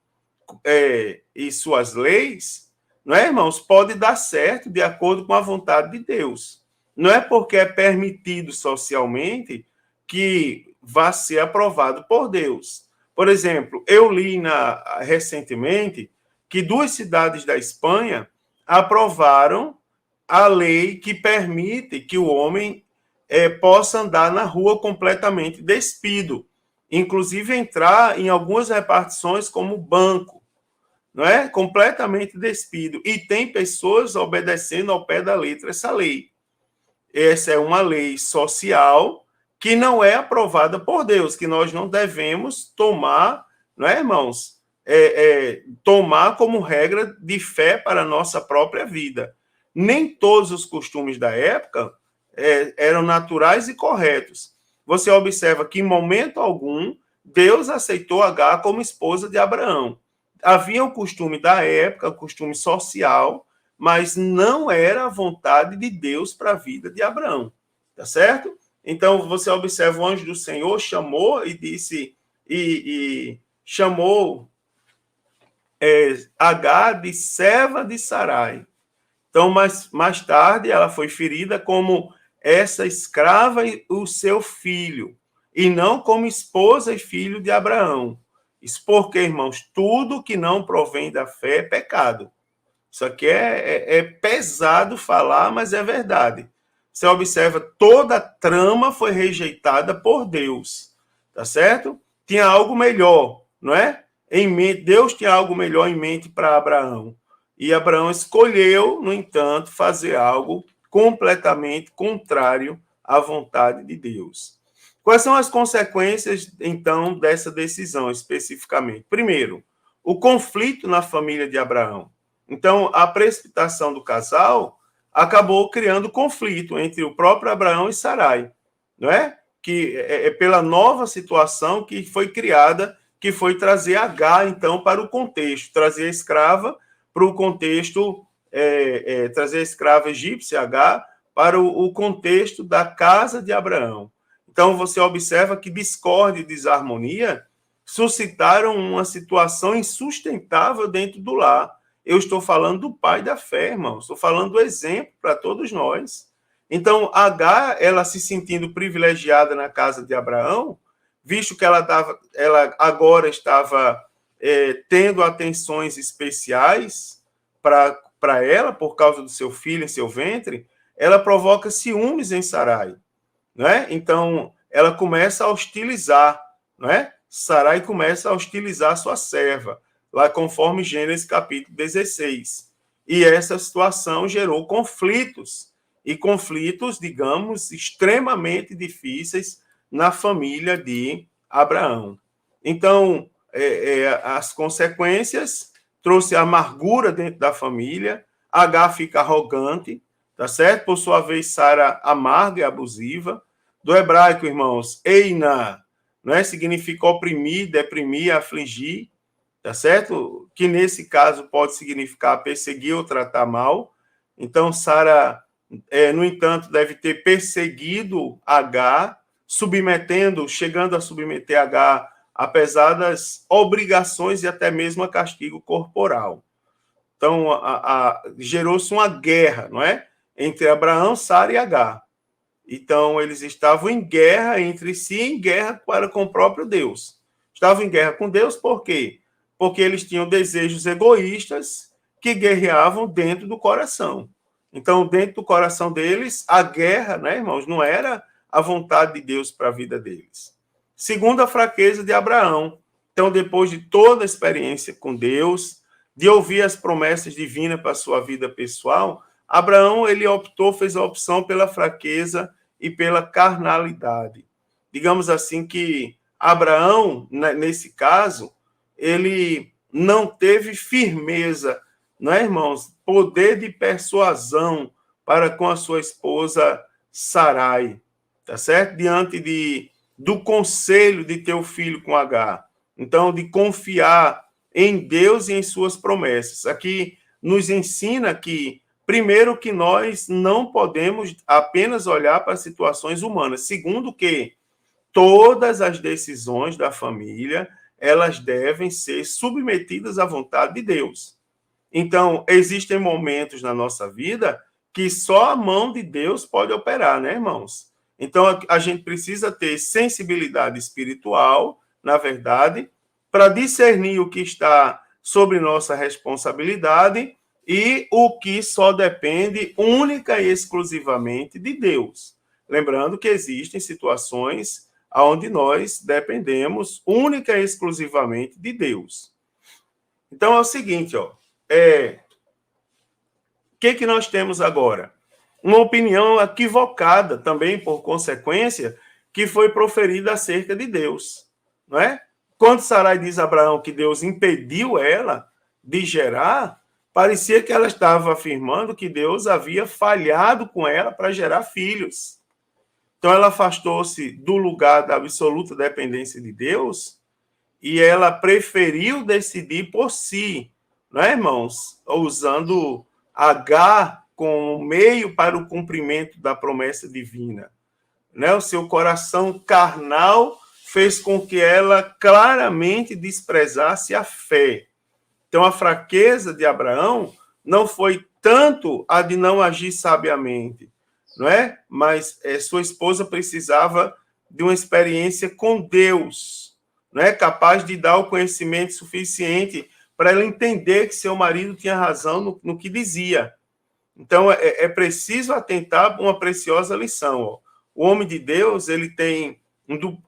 e suas leis, não é, irmãos, pode dar certo de acordo com a vontade de Deus. Não é porque é permitido socialmente que vai ser aprovado por Deus. Por exemplo, eu li recentemente que 2 cidades da Espanha aprovaram a lei que permite que o homem possa andar na rua completamente despido, inclusive entrar em algumas repartições como banco, não é? Completamente despido. E tem pessoas obedecendo ao pé da letra essa lei. Essa é uma lei social que não é aprovada por Deus, que nós não devemos tomar, não é, irmãos? Tomar como regra de fé para a nossa própria vida. Nem todos os costumes da época eram naturais e corretos. Você observa que, em momento algum, Deus aceitou Agar como esposa de Abraão. Havia o costume da época, o costume social, mas não era a vontade de Deus para a vida de Abraão. Tá certo? Então, você observa o anjo do Senhor chamou e disse, e chamou Agar de serva de Sarai. Então, mais tarde, ela foi ferida como essa escrava e o seu filho, e não como esposa e filho de Abraão. Isso porque, irmãos, tudo que não provém da fé é pecado. Isso aqui é pesado falar, mas é verdade. Você observa, toda a trama foi rejeitada por Deus, tá certo? Tinha algo melhor, não é? Em mente, Deus tinha algo melhor em mente para Abraão. E Abraão escolheu, no entanto, fazer algo completamente contrário à vontade de Deus. Quais são as consequências, então, dessa decisão, especificamente? Primeiro, o conflito na família de Abraão. Então, a precipitação do casal acabou criando conflito entre o próprio Abraão e Sarai, não é? Que é pela nova situação que foi criada, que foi trazer Agar, então, para o contexto, trazer a escrava para o contexto, trazer a escrava egípcia, Agar, para o contexto da casa de Abraão. Então, você observa que discórdia e desarmonia suscitaram uma situação insustentável dentro do lar. Eu estou falando do pai da fé, irmão. Estou falando do exemplo para todos nós. Então, Agar, ela se sentindo privilegiada na casa de Abraão, visto que ela agora estava tendo atenções especiais para ela, por causa do seu filho em seu ventre, ela provoca ciúmes em Sarai. Né? Então, ela começa a hostilizar, né? Sarai começa a hostilizar sua serva, lá conforme Gênesis capítulo 16. E essa situação gerou conflitos, e conflitos, digamos, extremamente difíceis na família de Abraão. Então, as consequências trouxe amargura dentro da família, Agar fica arrogante, tá certo? Por sua vez, Sara amarga e abusiva. Do hebraico, irmãos, eina, não é? Significa oprimir, deprimir, afligir, tá certo? Que nesse caso pode significar perseguir ou tratar mal. Então, Sara, no entanto, deve ter perseguido Agar, chegando a submeter Agar, apesar das obrigações e até mesmo a castigo corporal. Então, gerou-se uma guerra, não é? Entre Abraão, Sara e Agar. Então, eles estavam em guerra entre si, em guerra para com o próprio Deus. Estavam em guerra com Deus por quê? Porque eles tinham desejos egoístas que guerreavam dentro do coração. Então, dentro do coração deles, a guerra, né, irmãos, não era a vontade de Deus para a vida deles. Segundo, a fraqueza de Abraão. Então, depois de toda a experiência com Deus, de ouvir as promessas divinas para a sua vida pessoal, Abraão, ele fez a opção pela fraqueza e pela carnalidade. Digamos assim que Abraão, nesse caso, ele não teve firmeza, não é, irmãos? Poder de persuasão para com a sua esposa Sarai, tá certo? Diante do conselho de ter o filho com Agar. Então, de confiar em Deus e em suas promessas. Aqui nos ensina que, primeiro, que nós não podemos apenas olhar para situações humanas. Segundo, que todas as decisões da família, elas devem ser submetidas à vontade de Deus. Então, existem momentos na nossa vida que só a mão de Deus pode operar, né, irmãos? Então, a gente precisa ter sensibilidade espiritual, na verdade, para discernir o que está sobre nossa responsabilidade e o que só depende única e exclusivamente de Deus. Lembrando que existem situações onde nós dependemos única e exclusivamente de Deus. Então é o seguinte, o que nós temos agora? Uma opinião equivocada também, por consequência, que foi proferida acerca de Deus, não é? Quando Sarai diz a Abraão que Deus impediu ela de gerar, parecia que ela estava afirmando que Deus havia falhado com ela para gerar filhos. Então, ela afastou-se do lugar da absoluta dependência de Deus e ela preferiu decidir por si, não é, irmãos? Usando Agar como meio para o cumprimento da promessa divina. Né? O seu coração carnal fez com que ela claramente desprezasse a fé. Então, a fraqueza de Abraão não foi tanto a de não agir sabiamente, não é? Mas sua esposa precisava de uma experiência com Deus, não é? Capaz de dar o conhecimento suficiente para ela entender que seu marido tinha razão no que dizia. Então, é preciso atentar uma preciosa lição. Ó. O homem de Deus, ele tem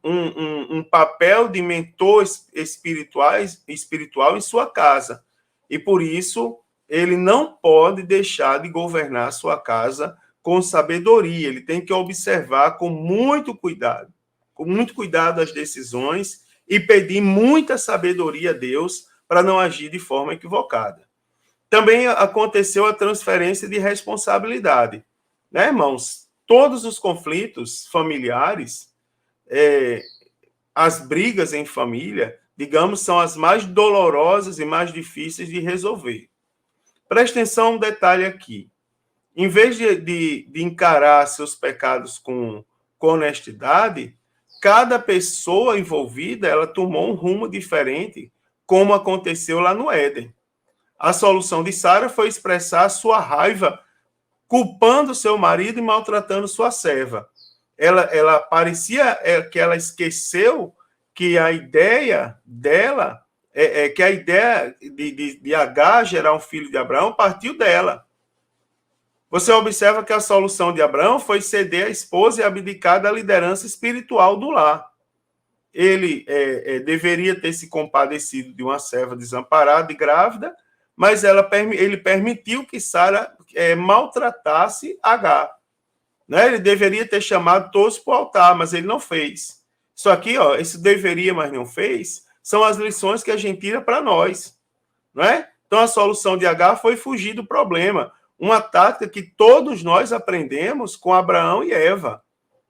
um papel de mentor espiritual em sua casa. E, por isso, ele não pode deixar de governar sua casa com sabedoria. Ele tem que observar com muito cuidado as decisões e pedir muita sabedoria a Deus para não agir de forma equivocada. Também aconteceu a transferência de responsabilidade, né, irmãos? Todos os conflitos familiares, as brigas em família, digamos, são as mais dolorosas e mais difíceis de resolver. Presta atenção um detalhe aqui. Em vez de encarar seus pecados com honestidade, cada pessoa envolvida ela tomou um rumo diferente, como aconteceu lá no Éden. A solução de Sara foi expressar sua raiva, culpando seu marido e maltratando sua serva. Ela parecia que ela esqueceu que a ideia dela, que a ideia de Agar gerar um filho de Abraão partiu dela. Você observa que a solução de Abraão foi ceder a esposa e abdicar da liderança espiritual do lar. Ele deveria ter se compadecido de uma serva desamparada e grávida, mas ele permitiu que Sara maltratasse Agar. Né? Ele deveria ter chamado todos para o altar, mas ele não fez. Isso aqui, ó, esse deveria, mas não fez, são as lições que a gente tira para nós. Não é? Então, a solução de Agar foi fugir do problema. Uma tática que todos nós aprendemos com Abraão e Eva.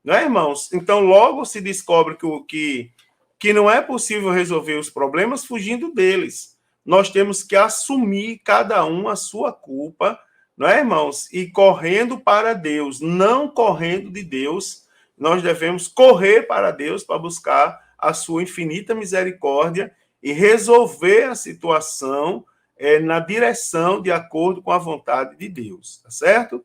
Não é, irmãos? Então, logo se descobre que não é possível resolver os problemas fugindo deles. Nós temos que assumir cada um a sua culpa, não é, irmãos? E correndo para Deus, não correndo de Deus. Nós devemos correr para Deus para buscar a sua infinita misericórdia e resolver a situação na direção de acordo com a vontade de Deus, tá certo?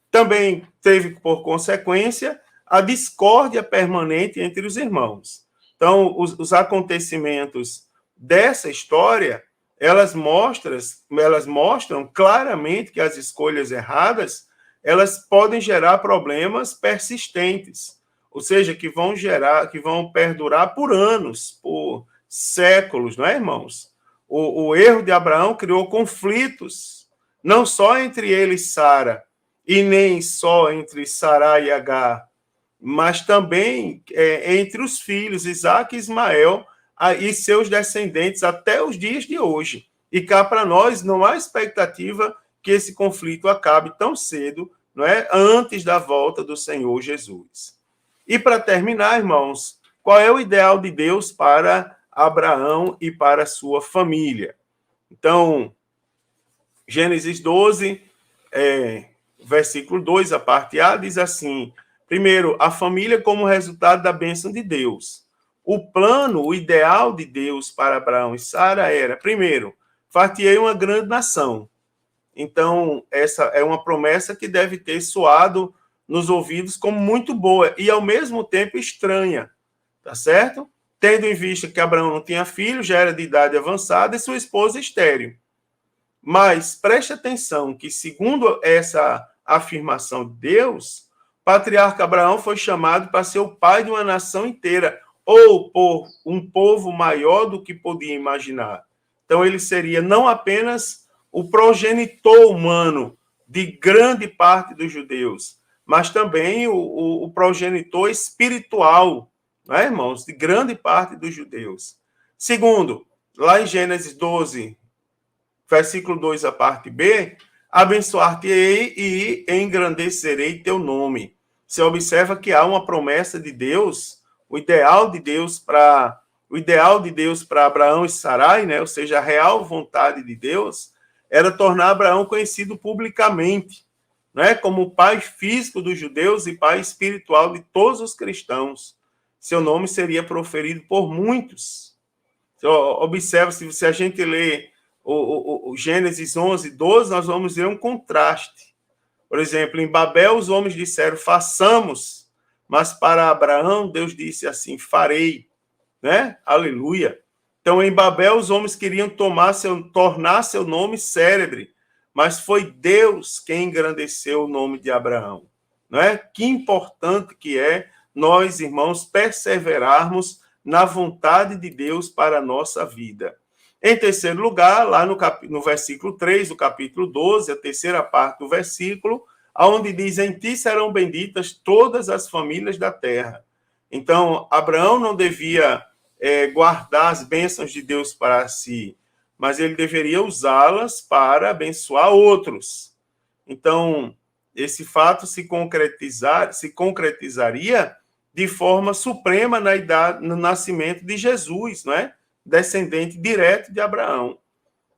Também teve, por consequência, a discórdia permanente entre os irmãos. Então, os acontecimentos dessa história, elas mostram claramente que as escolhas erradas, elas podem gerar problemas persistentes, ou seja, que vão perdurar por anos, por séculos, não é, irmãos? O erro de Abraão criou conflitos, não só entre ele e Sara, e nem só entre Sará e Agar, mas também entre os filhos, Isaac e Ismael, e seus descendentes até os dias de hoje. E cá para nós não há expectativa que esse conflito acabe tão cedo, não é? Antes da volta do Senhor Jesus. E para terminar, irmãos, qual é o ideal de Deus para Abraão e para sua família? Então, Gênesis 12, versículo 2, a parte A, diz assim: primeiro, a família como resultado da bênção de Deus. O plano, o ideal de Deus para Abraão e Sara era, primeiro, far-te-ei uma grande nação. Então, essa é uma promessa que deve ter soado nos ouvidos como muito boa e, ao mesmo tempo, estranha, tá certo? Tendo em vista que Abraão não tinha filho, já era de idade avançada e sua esposa estéril. Mas preste atenção que, segundo essa afirmação de Deus, o patriarca Abraão foi chamado para ser o pai de uma nação inteira, ou por um povo maior do que podia imaginar. Então, ele seria não apenas o progenitor humano de grande parte dos judeus, mas também o progenitor espiritual, né, irmãos, de grande parte dos judeus. Segundo, lá em Gênesis 12, versículo 2, a parte B, abençoar-te-ei e engrandecerei teu nome. Você observa que há uma promessa de Deus, o ideal de Deus para Abraão e Sarai, né? Ou seja, a real vontade de Deus era tornar Abraão conhecido publicamente, né? Como o pai físico dos judeus e pai espiritual de todos os cristãos. Seu nome seria proferido por muitos. Observa, se a gente lê o Gênesis 11, 12, nós vamos ver um contraste. Por exemplo, em Babel, os homens disseram, façamos, mas para Abraão, Deus disse assim, farei, né? Aleluia. Então, em Babel, os homens queriam tornar seu nome célebre, mas foi Deus quem engrandeceu o nome de Abraão, não é? Que importante que é nós, irmãos, perseverarmos na vontade de Deus para a nossa vida. Em terceiro lugar, lá no versículo 3 do capítulo 12, a terceira parte do versículo, onde diz, em ti serão benditas todas as famílias da terra. Então, Abraão não devia guardar as bênçãos de Deus para si, mas ele deveria usá-las para abençoar outros. Então, esse fato se concretizaria de forma suprema no nascimento de Jesus, não é? Descendente direto de Abraão.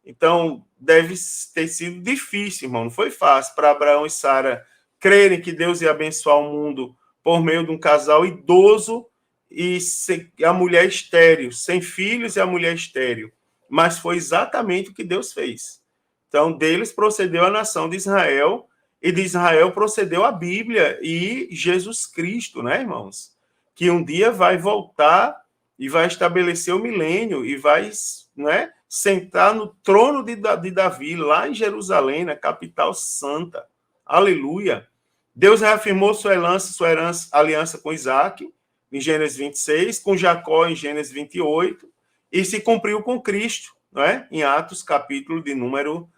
Então, deve ter sido difícil, irmão. Não foi fácil para Abraão e Sara crerem que Deus ia abençoar o mundo por meio de um casal idoso e a mulher estéril, sem filhos e a mulher estéril. Mas foi exatamente o que Deus fez. Então, deles procedeu a nação de Israel, e de Israel procedeu a Bíblia e Jesus Cristo, né, irmãos? Que um dia vai voltar e vai estabelecer o milênio e vai, né, sentar no trono de Davi, lá em Jerusalém, na capital santa. Aleluia! Deus reafirmou sua aliança com Isaac, em Gênesis 26, com Jacó, em Gênesis 28, e se cumpriu com Cristo, não é? Em Atos, capítulo de número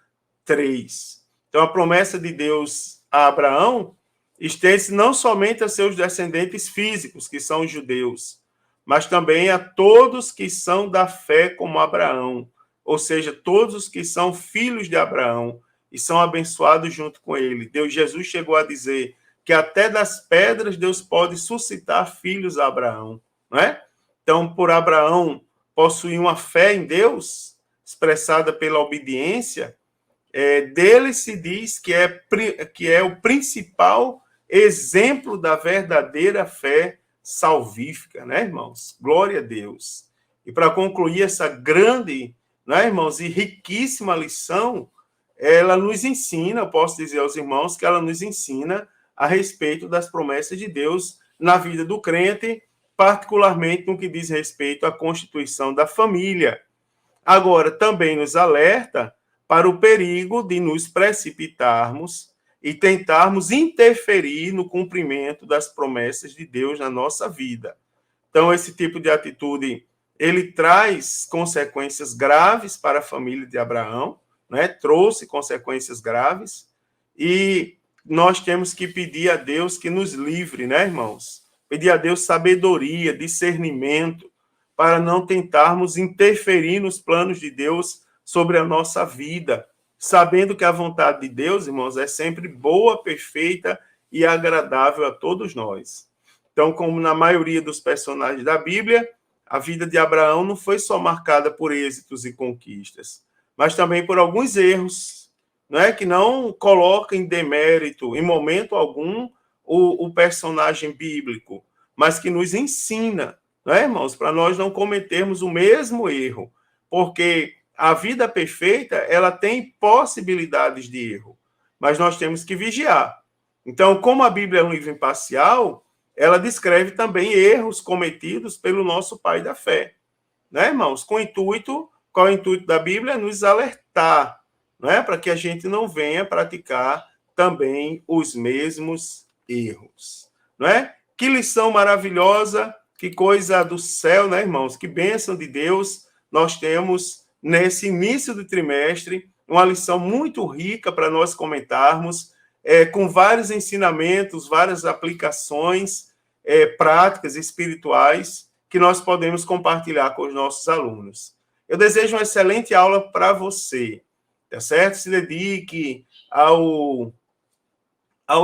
3. Então, a promessa de Deus a Abraão estende-se não somente a seus descendentes físicos, que são os judeus, mas também a todos que são da fé como Abraão, ou seja, todos os que são filhos de Abraão e são abençoados junto com ele. Jesus chegou a dizer que até das pedras Deus pode suscitar filhos a Abraão, não é? Então, por Abraão possuir uma fé em Deus, expressada pela obediência, dele se diz que é o principal exemplo da verdadeira fé salvífica, né, irmãos? Glória a Deus. E para concluir essa grande, né, irmãos, e riquíssima lição, ela nos ensina, eu posso dizer aos irmãos que ela nos ensina a respeito das promessas de Deus na vida do crente, particularmente no que diz respeito à constituição da família. Agora, também nos alerta para o perigo de nos precipitarmos e tentarmos interferir no cumprimento das promessas de Deus na nossa vida. Então, esse tipo de atitude, ele traz consequências graves para a família de Abraão, né? Trouxe consequências graves, e nós temos que pedir a Deus que nos livre, né, irmãos? Pedir a Deus sabedoria, discernimento, para não tentarmos interferir nos planos de Deus sobre a nossa vida, sabendo que a vontade de Deus, irmãos, é sempre boa, perfeita e agradável a todos nós. Então, como na maioria dos personagens da Bíblia, a vida de Abraão não foi só marcada por êxitos e conquistas, mas também por alguns erros, não é? Que não colocam em demérito, em momento algum, o personagem bíblico, mas que nos ensina, não é, irmãos, para nós não cometermos o mesmo erro, porque a vida perfeita, ela tem possibilidades de erro, mas nós temos que vigiar. Então, como a Bíblia é um livro imparcial, ela descreve também erros cometidos pelo nosso pai da fé, né, irmãos? Qual é o intuito da Bíblia? Nos alertar, não é? Para que a gente não venha praticar também os mesmos erros, não é? Que lição maravilhosa, que coisa do céu, né, irmãos? Que bênção de Deus nós temos nesse início do trimestre, uma lição muito rica para nós comentarmos, com vários ensinamentos, várias aplicações práticas espirituais que nós podemos compartilhar com os nossos alunos. Eu desejo uma excelente aula para você, tá certo? Se dedique ao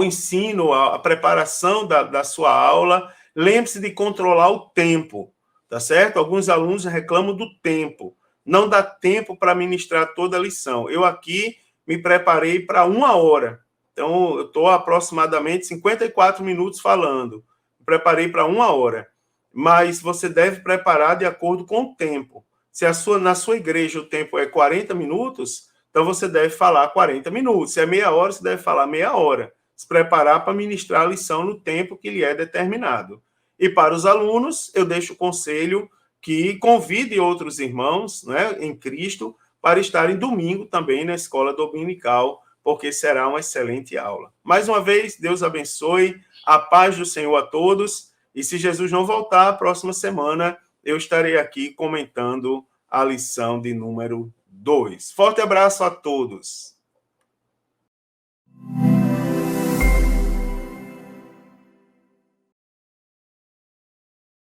ensino, à preparação da sua aula. Lembre-se de controlar o tempo, tá certo? Alguns alunos reclamam do tempo. Não dá tempo para ministrar toda a lição. Eu aqui me preparei para 1 hora. Então, eu estou aproximadamente 54 minutos falando. Me preparei para 1 hora. Mas você deve preparar de acordo com o tempo. Se na sua igreja o tempo é 40 minutos, então você deve falar 40 minutos. Se é meia hora, você deve falar meia hora. Se preparar para ministrar a lição no tempo que lhe é determinado. E para os alunos, eu deixo o conselho que convide outros irmãos, né, em Cristo para estarem domingo também na escola dominical, porque será uma excelente aula. Mais uma vez, Deus abençoe, a paz do Senhor a todos, e se Jesus não voltar, a próxima semana eu estarei aqui comentando a lição de número 2. Forte abraço a todos.